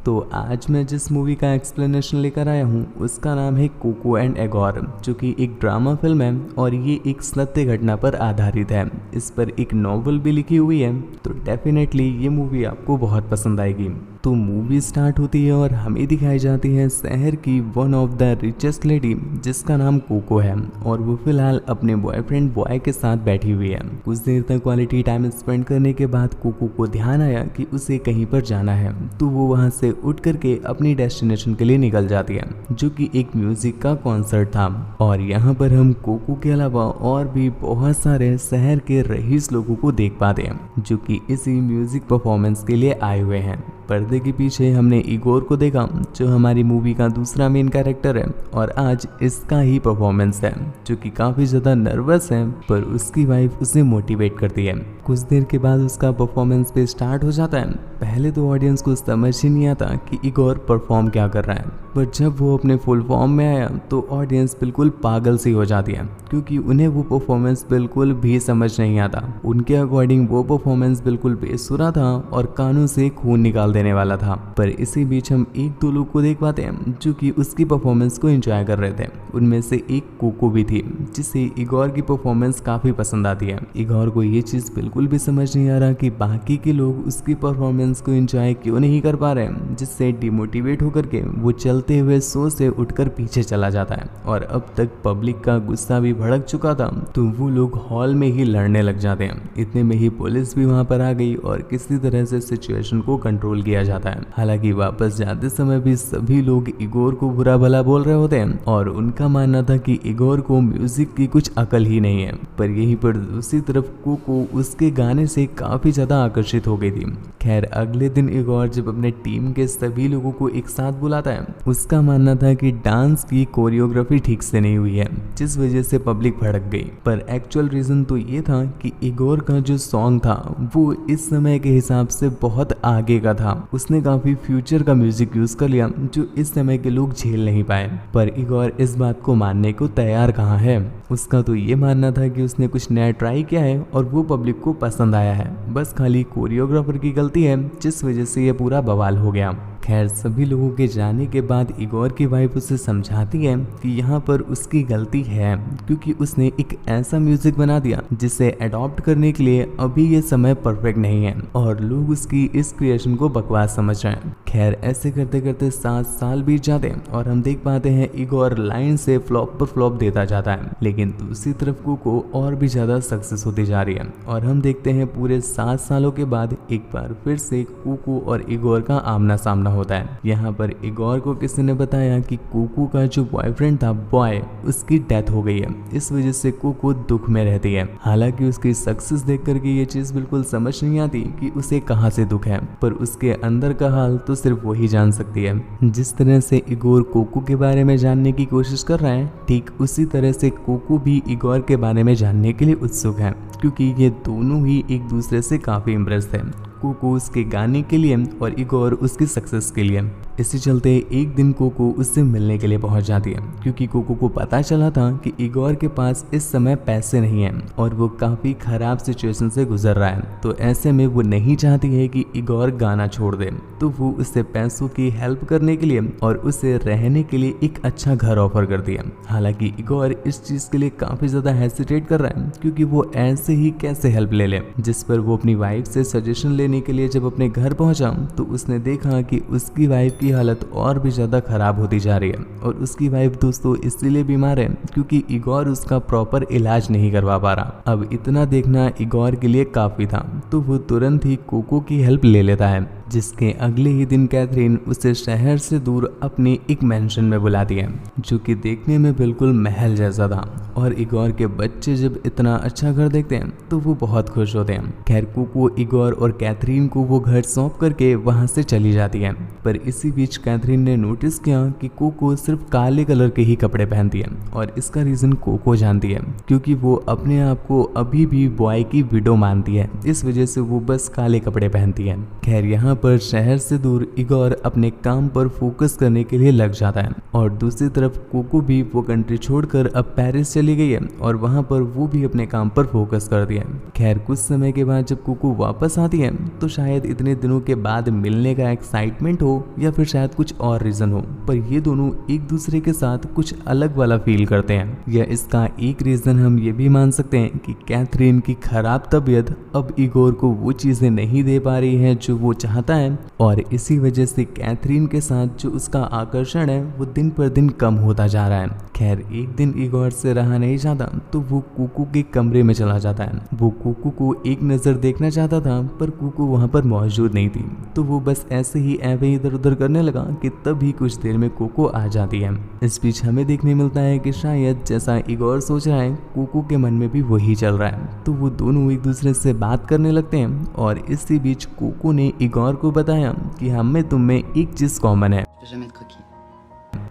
तो आज मैं जिस मूवी का एक्सप्लेनेशन लेकर आया हूँ उसका नाम है कोको एंड एगोर, जो कि एक ड्रामा फिल्म है और ये एक सत्य घटना पर आधारित है। इस पर एक नॉवल भी लिखी हुई है, तो डेफिनेटली ये मूवी आपको बहुत पसंद आएगी। तो मूवी स्टार्ट होती है और हमें दिखाई जाती है शहर की one of the richest lady जिसका नाम कोको है और वो फिलहाल अपने बॉयफ्रेंड बॉय के साथ बैठी हुई है। कुछ देर तक क्वालिटी टाइम स्पेंड करने के बाद कोको को ध्यान आया कि उसे कहीं पर जाना है, तो वो वहां से उठ करके अपनी डेस्टिनेशन के लिए निकल जाती है, जो कि एक म्यूजिक का कॉन्सर्ट था। और यहाँ पर हम कोको के अलावा और भी बहुत सारे शहर के रईस लोगों को देख पाते हैं जो कि इसी म्यूजिक परफॉर्मेंस के लिए आए हुए हैं। पर्दे के पीछे हमने इगोर को देखा जो हमारी मूवी का दूसरा मेन कैरेक्टर है और आज इसका ही परफॉर्मेंस है, जो कि काफ़ी ज़्यादा नर्वस है, पर उसकी वाइफ उसे मोटिवेट करती है। कुछ देर के बाद उसका परफॉर्मेंस पे स्टार्ट हो जाता है। पहले तो ऑडियंस को समझ ही नहीं आता कि इगोर परफॉर्म क्या कर रहा है, पर जब वो अपने फुल फॉर्म में आया तो ऑडियंस बिल्कुल पागल सी हो जाती है, क्योंकि उन्हें वो परफॉर्मेंस बिल्कुल भी समझ नहीं आता। उनके अकॉर्डिंग वो परफॉर्मेंस बिल्कुल बेसुरा था और कानों से खून निकाल देने वाला था। पर इसी बीच हम एक दो लोग को देख पाते हैं जो कि उसकी परफॉर्मेंस को एंजॉय कर रहे थे। उनमें से एक कोको भी थी जिसे इगोर की परफॉर्मेंस काफी पसंद आती है। इगोर को ये चीज बिल्कुल भी समझ नहीं आ रहा कि बाकी के लोग उसकी परफॉर्मेंस को एंजॉय क्यों नहीं कर पा रहे, जिससे डिमोटिवेट होकर के वो चलते हुए शो से उठकर पीछे चला जाता है। और अब तक पब्लिक का गुस्सा भी भड़क चुका था, तो वो लोग हॉल में ही लड़ने लग जाते हैं। इतने में ही पुलिस भी वहां पर आ गई और किसी तरह से सिचुएशन को कंट्रोल किया जाता है। हालांकि वापस जाते समय भी सभी लोग इगोर को बुरा भला बोल रहे होते हैं और उनका मानना था कि इगोर को म्यूजिक की कुछ अकल ही नहीं है। पर यहीं पर दूसरी तरफ कोको उसके गाने से काफी ज्यादा आकर्षित हो गई थी। खैर अगले दिन इगोर जब अपने टीम के सभी लोगों को एक साथ बुलाता है, उसका मानना था कि डांस की कोरियोग्राफी ठीक से नहीं हुई है, जिस वजह से पब्लिक भड़क गई। पर एक्चुअल रीजन तो ये था कि इगोर का जो सॉन्ग था वो इस समय के हिसाब से बहुत आगे का था। उसने काफी फ्यूचर का म्यूजिक यूज कर लिया जो इस समय के लोग झेल नहीं पाए। पर इगोर इस बात को मानने को तैयार कहाँ है। उसका तो ये मानना था कि उसने कुछ नया ट्राई किया है और वो पब्लिक को पसंद आया है, बस खाली कोरियोग्राफर की गलती है जिस वजह से ये पूरा बवाल हो गया। खैर सभी लोगों के जाने के बाद इगोर की वाइफ उसे समझाती है कि यहाँ पर उसकी गलती है, क्योंकि उसने एक ऐसा म्यूजिक बना दिया जिसे अडॉप्ट करने के लिए अभी ये समय परफेक्ट नहीं है और लोग उसकी इस क्रिएशन को बकवास समझ रहे हैं। खैर ऐसे करते करते 7 साल बीत जाते हैं और हम देख पाते हैं इगोर लाइन से फ्लॉप पर फ्लॉप देता जाता है, लेकिन दूसरी तरफ कोको और भी ज्यादा सक्सेस होती जा रही है। और हम देखते हैं पूरे 7 सालों के बाद एक बार फिर से कोको और इगोर का आमना सामना होता है। यहाँ पर इगोर को किसी ने बताया कि कोको का जो बॉयफ्रेंड था बॉय, उसकी डेथ हो गई है। इस वजह से कोको दुख में रहती है। हालांकि उसकी सक्सेस देख करके ये चीज बिल्कुल समझ नहीं आती कि उसे कहाँ से दुख है, पर उसके अंदर का हाल तो सिर्फ वही जान सकती है। जिस तरह से इगोर कोको के बारे में जानने की कोशिश कर रहा है, ठीक उसी तरह से कोको भी इगोर के बारे में जानने के लिए उत्सुक है, क्योंकि ये दोनों ही एक दूसरे से काफी इम्प्रेस थे। कोको उसके गाने के लिए और इगोर उसकी सक्सेस के लिए। इसी चलते एक दिन कोको उससे मिलने के लिए पहुंच जाती है, क्योंकि कोको को पता चला था कि इगोर के पास इस समय पैसे नहीं हैं और वो काफी खराब सिचुएशन से गुजर रहा है। तो ऐसे में वो नहीं चाहती है कि इगोर गाना छोड़ दे, तो वो उससे पैसों की हेल्प करने के लिए और उसे रहने के लिए एक अच्छा घर ऑफर करती है। हालांकि इगोर इस चीज के लिए काफी ज्यादा हेसिटेट कर रहा है, क्योंकि वो ऐसे ही कैसे हेल्प ले ले। जिस पर वो अपनी वाइफ से सजेशन लेने के लिए जब अपने घर पहुंचा तो उसने देखा कि उसकी वाइफ की हालत और भी ज्यादा खराब होती जा रही है। और उसकी वाइफ दोस्तों इसलिए बीमार है क्योंकि इगोर उसका प्रॉपर इलाज नहीं करवा पा रहा। अब इतना देखना इगोर के लिए काफी था, तो वो तुरंत ही कोको की हेल्प ले लेता है, जिसके अगले ही दिन कैथरीन उसे शहर से दूर अपने एक मैंशन में बुलाती है, जो कि देखने में बिल्कुल महल जैसा था। और इगोर के बच्चे जब इतना अच्छा घर देखते हैं तो वो बहुत खुश होते हैं। खैर कोको इगोर और कैथरीन को वो घर सौंप करके वहां से चली जाती है। पर इसी बीच कैथरीन ने नोटिस किया कि कोको सिर्फ काले कलर के ही कपड़े पहनती है, और इसका रीजन कोको जानती है, क्योंकि वो अपने आप को अभी भी बॉय की विडो मानती है। इस वजह से वो बस काले कपड़े पहनती है। खैर यहाँ पर शहर से दूर इगोर अपने काम पर फोकस करने के लिए लग जाता है और दूसरी तरफ कोको भी वो कंट्री छोड़कर अब पेरिस चली गई है और वहां पर वो भी अपने काम पर फोकस करती है। खैर कुछ समय के बाद जब कोको वापस आती है तो शायद इतने दिनों के बाद मिलने का एक्साइटमेंट हो या फिर शायद कुछ और रीजन हो, पर ये दोनों एक दूसरे के साथ कुछ अलग वाला फील करते हैं। या इसका एक रीजन हम ये भी मान सकते हैं कि कैथरीन की खराब तबीयत अब इगोर को वो चीजें नहीं दे पा रही है जो वो चाहता है और इसी वजह से कैथरीन के साथ जो उसका आकर्षण है वो दिन पर दिन कम होता जा रहा है। खैर एक दिन इगोर से रहा नहीं जाता तो वो कुकू के कमरे में चला जाता है। वो कुकू को एक नजर देखना चाहता था पर कुकू वहां पर मौजूद नहीं थी, तो वो बस ऐसे ही ऐवे इधर उधर करने लगा कि तभी कुछ देर में कोको आ जाती है। इस बीच हमें देखने मिलता है कि शायद जैसा इगोर सोच रहा है कोको के मन में भी वही चल रहा है, तो वो दोनों एक दूसरे से बात करने लगते हैं और इसी बीच कोको ने इगोर को बताया कि हम में तुम में एक चीज कॉमन है।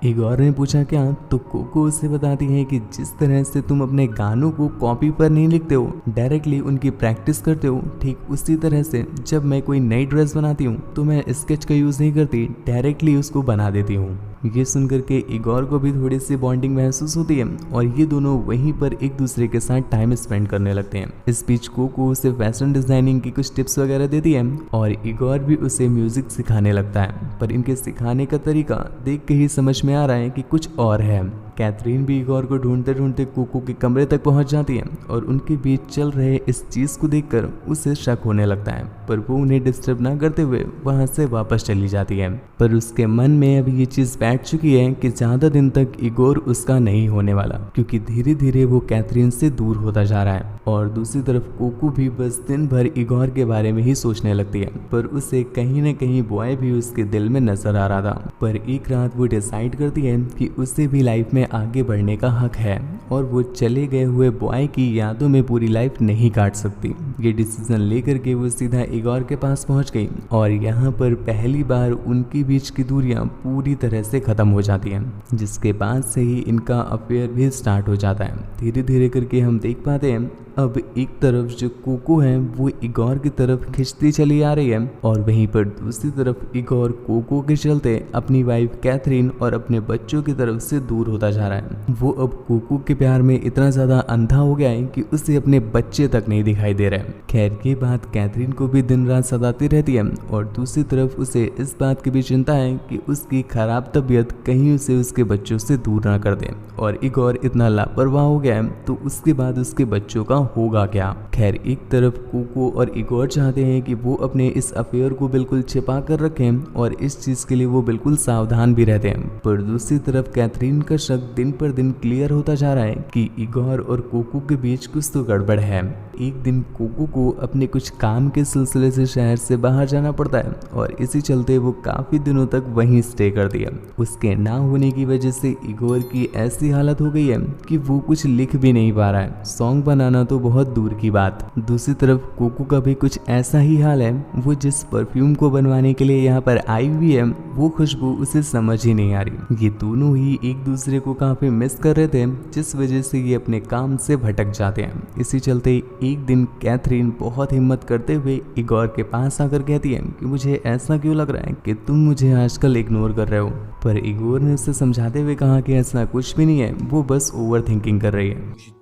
इगोर ने पूछा क्या, तो कोको उसे बताती है कि जिस तरह से तुम अपने गानों को कॉपी पर नहीं लिखते हो, डायरेक्टली उनकी प्रैक्टिस करते हो, ठीक उसी तरह से जब मैं कोई नई ड्रेस बनाती हूँ तो मैं स्केच का यूज नहीं करती, डायरेक्टली उसको बना देती हूँ। ये सुनकर के इगोर को भी थोड़ी सी बॉन्डिंग महसूस होती है और ये दोनों वहीं पर एक दूसरे के साथ टाइम स्पेंड करने लगते हैं। इस बीच कोको उसे फैशन डिजाइनिंग की कुछ टिप्स वगैरह देती है और इगोर भी उसे म्यूजिक सिखाने लगता है, पर इनके सिखाने का तरीका देख के ही समझ में आ रहा है कि कुछ और है। कैथरीन भी इगोर को ढूंढते ढूंढते कोको के कमरे तक पहुंच जाती है और उनके बीच चल रहे इस चीज को देखकर उसे शक होने लगता है, पर वो उन्हें डिस्टर्ब ना करते हुए वहां से वापस चली जाती है। पर उसके मन में अभी ये चीज बैठ चुकी है कि ज्यादा दिन तक इगोर उसका नहीं होने वाला, क्योंकि धीरे धीरे वो कैथरीन से दूर होता जा रहा है। और दूसरी तरफ कोको भी बस दिन भर इगोर के बारे में ही सोचने लगती है, पर उसे कहीं न कहीं बॉय भी उसके दिल में नजर आ रहा था। पर एक रात वो डिसाइड करती है कि उसे भी लाइफ में आगे बढ़ने का हक है और वो चले गए हुए बॉय की यादों में पूरी लाइफ नहीं काट सकती। ये डिसीजन लेकर के वो सीधा इगोर के पास पहुंच गई और यहाँ पर पहली बार उनके बीच की दूरियां पूरी तरह से खत्म हो जाती हैं, जिसके बाद से ही इनका अफेयर भी स्टार्ट हो जाता है। धीरे धीरे करके हम देख पाते हैं अब एक तरफ जो कोको है वो इगोर की तरफ खिंचती चली आ रही है और वहीं पर दूसरी तरफ इगोर कोको के चलते अपनी वाइफ कैथरीन और अपने बच्चों की तरफ से दूर होता जा रहा है। वो अब कोको के प्यार में इतना ज्यादा अंधा हो गया है कि उसे अपने बच्चे तक नहीं दिखाई दे रहे। खैर ये बात कैथरीन को भी दिन रात सताती रहती है और दूसरी तरफ उसे इस बात की भी चिंता है कि उसकी खराब तबीयत कहीं उसे उसके बच्चों से दूर ना कर दे और इगोर इतना लापरवाह हो गया है तो उसके बाद उसके बच्चों का होगा क्या। खैर एक तरफ कोको और इगोर चाहते हैं कि वो अपने इस अफेयर को बिल्कुल छिपा कर रखें और इस चीज के लिए वो बिल्कुल सावधान भी रहते हैं, पर दूसरी तरफ कैथरीन का शक दिन पर दिन क्लियर होता जा रहा है कि इगोर और कोको के बीच कुछ तो गड़बड़ है। एक दिन कोको को अपने कुछ काम के सिलसिले से शहर से बाहर जाना पड़ता है और इसी चलते वो काफी दिनों तक वहीं स्टे करती है। उसके ना होने की वजह से इगोर की ऐसी हालत हो गई है कि वो कुछ लिख भी नहीं पा रहा है, सॉन्ग बनाना तो बहुत दूर की बात। दूसरी तरफ कोको का भी कुछ ऐसा ही हाल है, वो जिस परफ्यूम को बनवाने के लिए यहाँ पर आई हुई है वो खुशबू उसे समझ ही नहीं आ रही। ये दोनों ही एक दूसरे को काफी मिस कर रहे थे, जिस वजह से ये अपने काम से भटक जाते हैं। इसी चलते एक दिन कैथरीन बहुत हिम्मत करते हुए इगोर के पास आकर कहती है कि मुझे ऐसा क्यों लग रहा है कि तुम मुझे आजकल इग्नोर कर रहे हो, पर इगोर ने उसे समझाते हुए कहा कि ऐसा कुछ भी नहीं है, वो बस ओवर थिंकिंग कर रही है।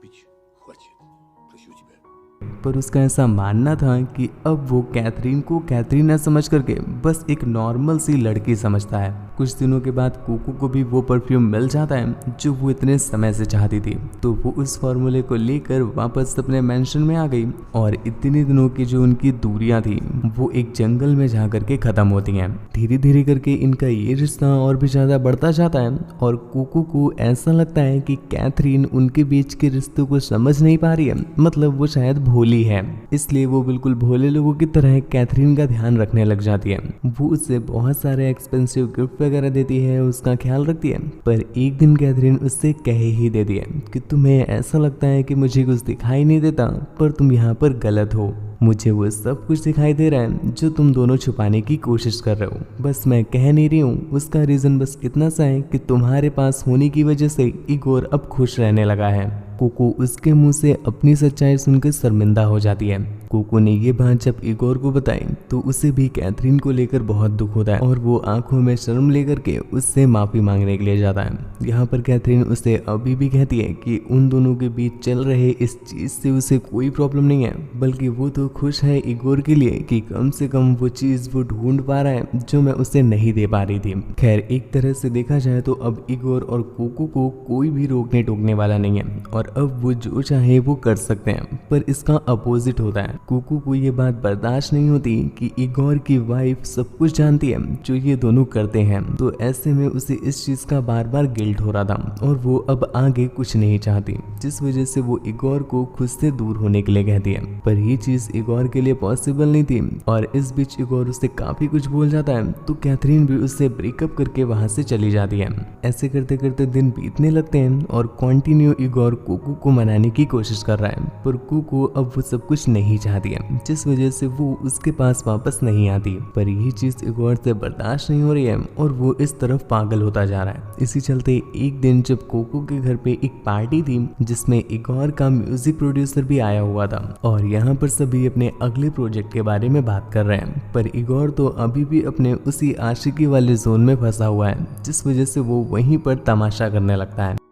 पर उसका ऐसा मानना था कि अब वो कैथरीन को कैथरीन न समझ करके बस एक नॉर्मल सी लड़की समझता है। कुछ दिनों के बाद कोको को भी वो परफ्यूम मिल जाता है जो वो इतने समय से चाहती थी, तो वो उस फॉर्मूले को लेकर वापस अपने मेंशन में आ गई और इतने दिनों की जो उनकी दूरियां थी वो एक जंगल में जा करके खत्म होती हैं। धीरे धीरे करके इनका ये रिश्ता और भी ज्यादा बढ़ता जाता है और कोको को ऐसा लगता है कि कैथरीन उनके बीच के रिश्तों को समझ नहीं पा रही है, मतलब वो शायद भोली है, इसलिए वो बिल्कुल भोले लोगों की तरह कैथरीन का ध्यान रखने लग जाती है। वो उससे बहुत सारे एक्सपेंसिव गिफ्ट वगैरह देती है, उसका ख्याल रखती है, पर एक दिन कैथरीन उससे कह ही देती है कि तुम्हें ऐसा लगता है कि मुझे कुछ दिखाई नहीं देता, पर तुम यहाँ पर गलत हो, मुझे वो सब कुछ दिखाई दे रहा है जो तुम दोनों छुपाने की कोशिश कर रहे हो, बस मैं कह नहीं रही हूँ। उसका रीजन बस इतना सा है कि तुम्हारे पास होने की वजह से इगोर अब खुश रहने लगा है। कोको उसके मुंह से अपनी सच्चाई सुनकर शर्मिंदा हो जाती है। कोको ने ये बात जब इगोर को बताई तो उसे भी कैथरीन को लेकर बहुत दुख होता है और वो आंखों में शर्म लेकर के उससे माफी मांगने के लिए जाता है। यहाँ पर कैथरीन उसे अभी भी कहती है कि उन दोनों के बीच चल रहे इस चीज से उसे कोई प्रॉब्लम नहीं है, बल्कि वो तो खुश है इगोर के लिए कि कम से कम वो चीज वो ढूंढ पा रहा है जो मैं उसे नहीं दे पा रही थी। खैर, एक तरह से देखा जाए तो अब इगोर और कोको को कोई भी रोकने टोकने वाला नहीं है और अब वो जो चाहे वो कर सकते हैं। पर इसका अपोजिट होता है। कोको को ये बात बर्दाश्त नहीं होती कि इगोर की वाइफ सब कुछ जानती है जो ये दोनों करते हैं, तो ऐसे में उसे इस चीज का बार बार गिल्ट हो रहा था और वो अब आगे कुछ नहीं चाहती, जिस वजह से वो इगोर को खुद से दूर होने के लिए कहती है। पर ये चीज इगोर के लिए पॉसिबल नहीं थी और इस बीच इगोर उससे काफी कुछ बोल जाता है, तो कैथरीन भी उससे ब्रेकअप करके वहां से चली जाती है। ऐसे करते करते दिन बीतने लगते हैं और कंटिन्यू इगोर कोको को मनाने की कोशिश कर रहा है, पर कोको अब वो सब कुछ नहीं चाहती है, जिस वजह से वो उसके पास वापस नहीं आती। पर ये चीज इगोर से बर्दाश्त नहीं हो रही है और वो इस तरफ पागल होता जा रहा है। इसी चलते एक दिन जब कोको के घर पे एक पार्टी थी जिसमें इगोर का म्यूजिक प्रोड्यूसर भी आया हुआ था और यहाँ पर सभी अपने अगले प्रोजेक्ट के बारे में बात कर रहे हैं, पर इगोर तो अभी भी अपने उसी आशिकी वाले जोन में फंसा हुआ है, जिस वजह से वो वहीं पर तमाशा करने लगता है।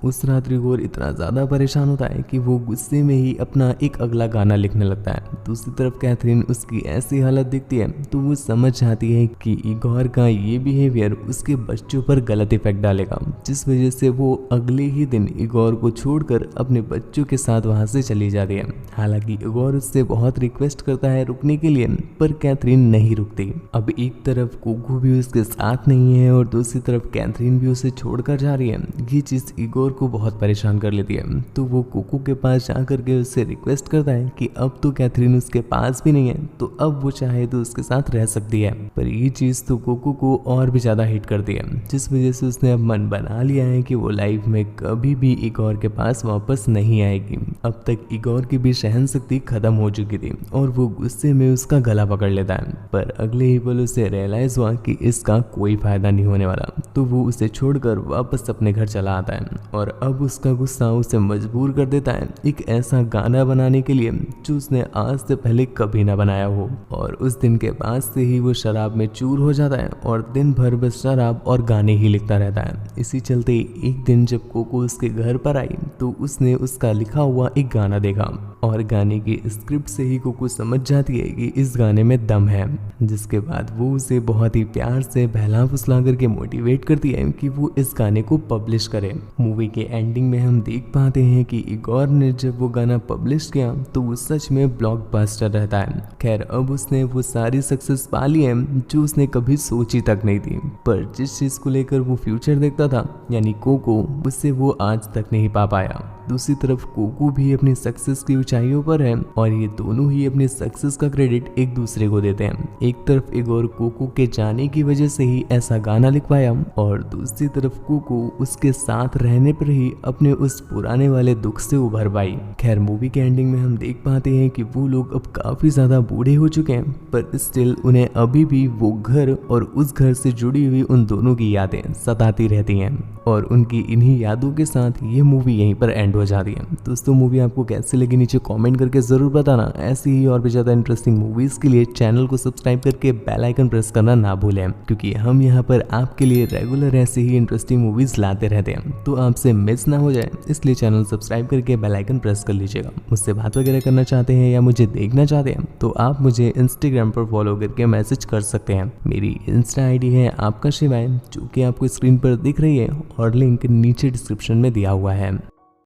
उस रात इगोर इतना ज्यादा परेशान होता है कि वो गुस्से में ही अपना एक अगला गाना लिखने लगता है। दूसरी तरफ कैथरीन उसकी ऐसी हालत देखती है तो वो समझ जाती है कि इगोर का ये बिहेवियर उसके बच्चों पर गलत इफेक्ट डालेगा, जिस वजह से वो अगले ही दिन इगोर को छोड़कर अपने बच्चों के साथ वहां से चली जाती है। हालांकि इगोर उससे बहुत रिक्वेस्ट करता है रुकने के लिए, पर कैथरीन नहीं रुकती। अब एक तरफ कोको भी उसके साथ नहीं है और दूसरी तरफ कैथरीन भी उसे छोड़कर जा रही है। ये चीज इगोर को बहुत परेशान कर लेती है, तो वो कोको के पास जाकर के उससे रिक्वेस्ट करता है कि अब तो कैथरीन उसके पास भी नहीं है, तो अब वो चाहे तो उसके साथ रह सकती है। पर ये चीज तो कोको को और भी ज्यादा हिट करती है, जिस वजह से उसने अब मन बना लिया है कि वो लाइफ में कभी भी इगोर के पास वापस नहीं आएगी। अब तक इगोर की भी सहन शक्ति खत्म हो चुकी थी और वो गुस्से में उसका गला पकड़ लेता है, पर अगले ही पल उसे रियलाइज हुआ कि इसका कोई फायदा नहीं होने वाला, तो वो उसे छोड़कर वापस अपने घर चला आता है और अब उसका गुस्सा उसे मजबूर कर देता है एक ऐसा गाना बनाने के लिए जो उसने आज से पहले कभी ना बनाया हो। और उस दिन के बाद से ही वो शराब में चूर हो जाता है और दिन भर बस शराब और गाने ही लिखता रहता है। इसी चलते एक दिन जब कोको उसके घर पर आई तो उसने उसका लिखा हुआ एक गाना देखा और गाने की स्क्रिप्ट से ही कोको समझ जाती है कि इस गाने में दम है, जिसके बाद वो उसे बहुत ही प्यार से बहला फुसला करके मोटिवेट करती है कि वो इस गाने को पब्लिश करे। मूवी के एंडिंग में हम देख पाते हैं कि इगोर ने जब वो गाना पब्लिश किया तो वो सच में ब्लॉकबस्टर रहता है। खैर, अब उसने वो सारी सक्सेस पा ली है जो उसने कभी सोची तक नहीं थी, पर जिस चीज को लेकर वो फ्यूचर देखता था यानी कोको, उससे वो आज तक नहीं पा पाया। दूसरी तरफ कोको भी अपनी सक्सेस की ऊंचाइयों पर है और ये दोनों ही अपनी सक्सेस का क्रेडिट एक दूसरे को देते हैं। एक तरफ इगोर कोको के जाने की वजह से ही ऐसा गाना लिख पाया और दूसरी तरफ कोको उसके साथ रहने पर ही अपने उस पुराने वाले दुख से उभर पाई। खैर, मूवी के एंडिंग में हम देख पाते हैं कि वो लोग अब काफी ज्यादा बूढ़े हो चुके हैं, पर स्टिल उन्हें अभी भी वो घर और उस घर से जुड़ी हुई उन दोनों की यादें सताती रहती हैं और उनकी इन्हीं यादों के साथ ये मूवी यहीं पर एंड हो जाती है। दोस्तों, मूवी आपको कैसी लगी नीचे कमेंट करके जरूर बताना। ऐसी ही और भी ज्यादा इंटरेस्टिंग मूवीज के लिए चैनल को सब्सक्राइब करके बेल आइकन प्रेस करना ना भूलें, क्योंकि हम यहाँ पर आपके लिए रेगुलर ऐसे ही इंटरेस्टिंग मूवीज लाते रहते हैं, तो आपसे मिस ना हो जाए इसलिए चैनल सब्सक्राइब करके बेल आइकन प्रेस कर लीजिएगा। मुझसे बात वगैरह करना चाहते हैं या मुझे देखना चाहते हैं तो आप मुझे इंस्टाग्राम पर फॉलो करके मैसेज कर सकते हैं। मेरी इंस्टा आईडी है आपका शिवाय, जो कि आपको स्क्रीन पर दिख रही है और लिंक नीचे डिस्क्रिप्शन में दिया हुआ है।